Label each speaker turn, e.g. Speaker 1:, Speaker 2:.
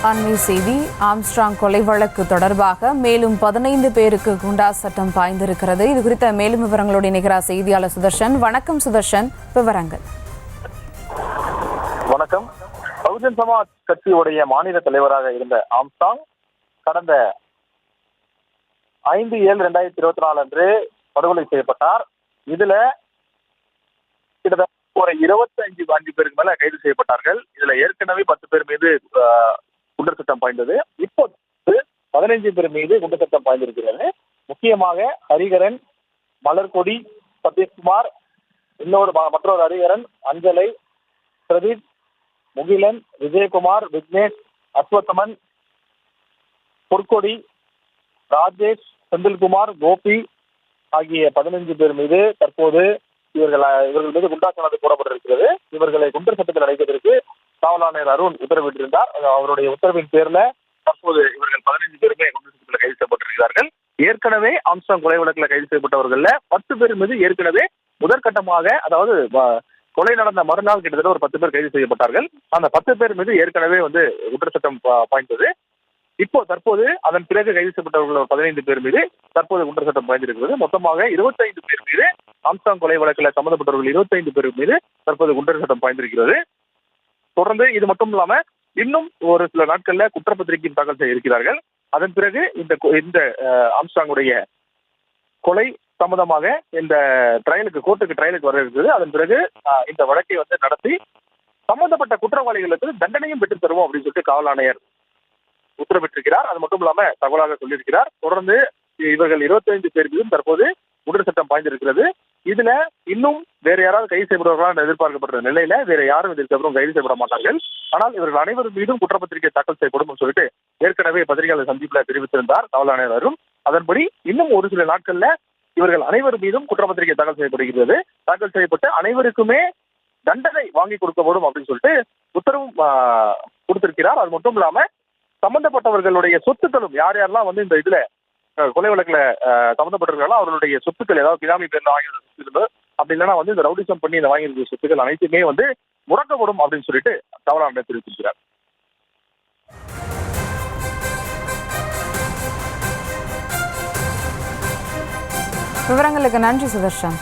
Speaker 1: அண்மை செய்தி. ஆம்ஸ்ட்ராங் கொலை வழக்கு தொடர்பாக மேலும் 15 பேருக்கு குண்டாஸ் சட்டம் பாய்ந்திருக்கிறது. இது குறித்த மேலும் விவரங்களோடு இணைகிறார் செய்தியாளர் சுதர்ஷன். வணக்கம் சுதர்ஷன், விவரங்கள்.
Speaker 2: வணக்கம். பகுஜன் சமாஜ் கட்சியுடைய மாநில தலைவராக இருந்த ஆம்ஸ்ட்ராங் கடந்த 5/7/2024 அன்று படுகொலை செய்யப்பட்டார். இதுல கிட்டத்தட்ட ஒரு 25 பேருக்கு மேல கைது செய்யப்பட்டார்கள். இதுல ஏற்கனவே 10 பேர் மீது குண்டர் சட்டம் பாய்ந்தது. இப்போ 15 பேர் மீது குண்டர் சட்டம் பாய்ந்திருக்கிறது. முக்கியமாக ஹரிகரன், மலர்கொடி, சதீஷ்குமார், மற்றொரு ஹரிகரன், அஞ்சலை, பிரதீப், முகிலன், விஜயகுமார், விக்னேஷ், அஸ்வத்தமன், பொற்கொடி, ராஜேஷ், செந்தில்குமார், கோபி ஆகிய 15 பேர் மீது தற்போது இவர்கள் மீது குண்டாஸ் வழக்கு போடப்பட்டிருக்கிறது. இவர்களை குண்டர் சட்டத்தில் அடைப்பதற்கு காவல் ஆணையர் அருண் உத்தரவிட்டிருந்தார். அவருடைய உத்தரவின் பேர்ல தற்போது இவர்கள் 15 பேருமே குண்டர் சட்டத்தில் கைது செய்யப்பட்டிருக்கிறார்கள். ஏற்கனவே ஆம்ஸ்ட்ராங் கொலை வழக்கில் கைது செய்யப்பட்டவர்கள்ல 10 பேர் மீது ஏற்கனவே முதற்கட்டமாக, அதாவது கொலை நடந்த மறுநாள் கிட்டத்தட்ட ஒரு 10 பேர் கைது செய்யப்பட்டார்கள். அந்த 10 பேர் மீது ஏற்கனவே குற்றச் சட்டம் பாய்ந்தது. இப்போ தற்போது அதன் பிறகு கைது செய்யப்பட்டவர்கள் 15 பேர் மீது தற்போது குண்டர் சட்டம் பாய்ந்திருக்கிறது. மொத்தமாக 25 பேர் மீது, ஆம்ஸ்ட்ராங் கொலை வழக்கில் சம்பந்தப்பட்டவர்கள் 25 பேர் மீது தற்போது குண்டர் சட்டம் பாய்ந்திருக்கிறது. தொடர்ந்து இது மட்டும் இல்லாம இன்னும் ஒரு சில நாட்கள்ல குற்றப்பத்திரிகை தாக்கல் செய்ய இருக்கிறார்கள். அதன் பிறகு இந்த ஆம்ஸ்ட்ராங்குடைய கொலை சம்பந்தமாக இந்த கோர்ட்டுக்கு ட்ரையலுக்கு வர இருக்குது. அதன் பிறகு இந்த வழக்கை நடத்தி சம்பந்தப்பட்ட குற்றவாளிகளுக்கு தண்டனையும் பெற்றுத் தருவோம் அப்படின்னு சொல்லிட்டு காவல் ஆணையர் உத்தரவிட்டிருக்கிறார். அது மட்டும் இல்லாம தகவலாக சொல்லியிருக்கிறார். தொடர்ந்து இவர்கள் 25 பேர் மீதும் தற்போது குண்டர் சட்டம் பாய்ந்திருக்கிறது. இதுல இன்னும் வேற யாராவது கைது செய்யப்படுவார்களா எதிர்பார்க்கப்பட்ட நிலையில வேற யாரும் இதற்கப்புறம் கைது செய்யப்பட மாட்டார்கள். ஆனால் இவர்கள் அனைவரும் மீதும் குற்றப்பத்திரிகை தாக்கல் செய்யப்படும் சொல்லிட்டு ஏற்கனவே பத்திரிகையாளர் சந்திப்புல தெரிவித்திருந்தார் காவல் ஆணையரும். அதன்படி இன்னும் ஒரு சில நாட்கள்ல இவர்கள் அனைவரும் மீதும் குற்றப்பத்திரிகை தாக்கல் செய்யப்படுகிறது. தாக்கல் செய்யப்பட்டு அனைவருக்குமே தண்டனை வாங்கி கொடுக்கப்படும் அப்படின்னு சொல்லிட்டு உத்தரவும் கொடுத்திருக்கிறார். அது மட்டும் இல்லாம சம்பந்தப்பட்டவர்களுடைய சொத்துக்களும் யாரெல்லாம் இந்த இதுல கொலை வழக்குல சம்பந்தப்பட்டிருக்காங்களோ அவர்களுடைய சொத்துக்கள், ஏதாவது பினாமி பேர்ல வாங்கியிருந்த சொத்துக்களோ அப்படி இல்லைன்னா இந்த ரவுடிசம் பண்ணி இந்த வாங்கியிருக்கிற சொத்துக்கள் அனைத்துமே முடக்கப்படும் அப்படின்னு சொல்லிட்டு காவல் ஆணையர் தெரிவித்திருக்கிறார்.
Speaker 1: விவரங்களுக்கு நன்றி சுதர்ஷன்.